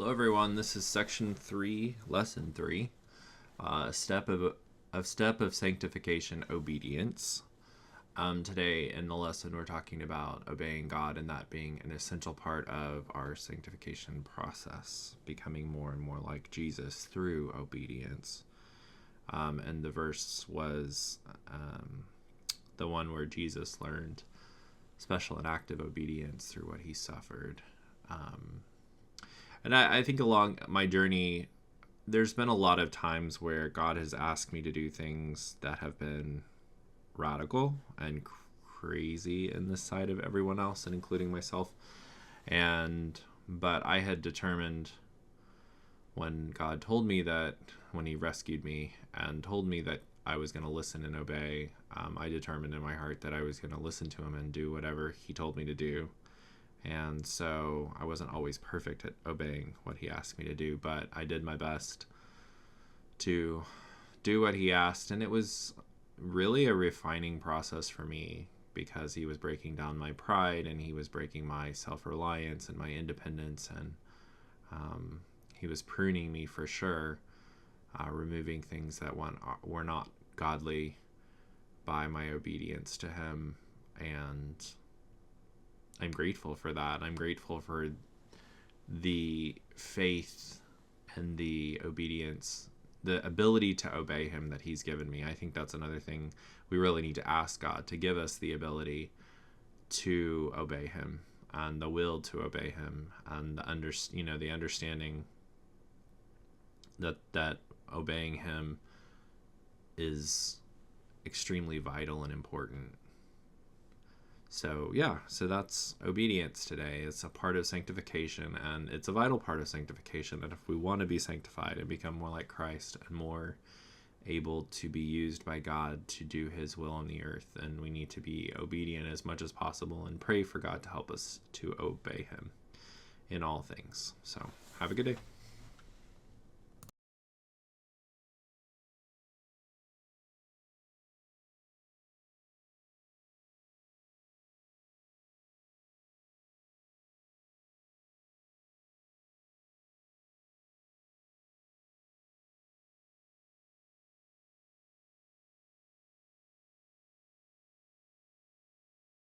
Hello, everyone. This is section 3, lesson 3, step of sanctification, obedience. Today in the lesson, we're talking about obeying God and that being an essential part of our sanctification process, becoming more and more like Jesus through obedience. And the verse was the one where Jesus learned special and active obedience through what he suffered. And I think along my journey, there's been a lot of times where God has asked me to do things that have been radical and crazy in the sight of everyone else, and including myself. But I had determined when God told me that, when he rescued me and told me that I was going to listen and obey, I determined in my heart that I was going to listen to him and do whatever he told me to do. And so I wasn't always perfect at obeying what he asked me to do, but I did my best to do what he asked. And it was really a refining process for me, because he was breaking down my pride and he was breaking my self-reliance and my independence. And he was pruning me for sure, removing things that were not godly by my obedience to him. And I'm grateful for that. I'm grateful for the faith and the obedience, the ability to obey him that he's given me. I think that's another thing we really need to ask God, to give us the ability to obey him and the will to obey him, and the understanding that obeying him is extremely vital and important. So that's obedience today. It's a part of sanctification, and it's a vital part of sanctification, that if we want to be sanctified and become more like Christ and more able to be used by God to do his will on the earth, then we need to be obedient as much as possible and pray for God to help us to obey him in all things. So have a good day.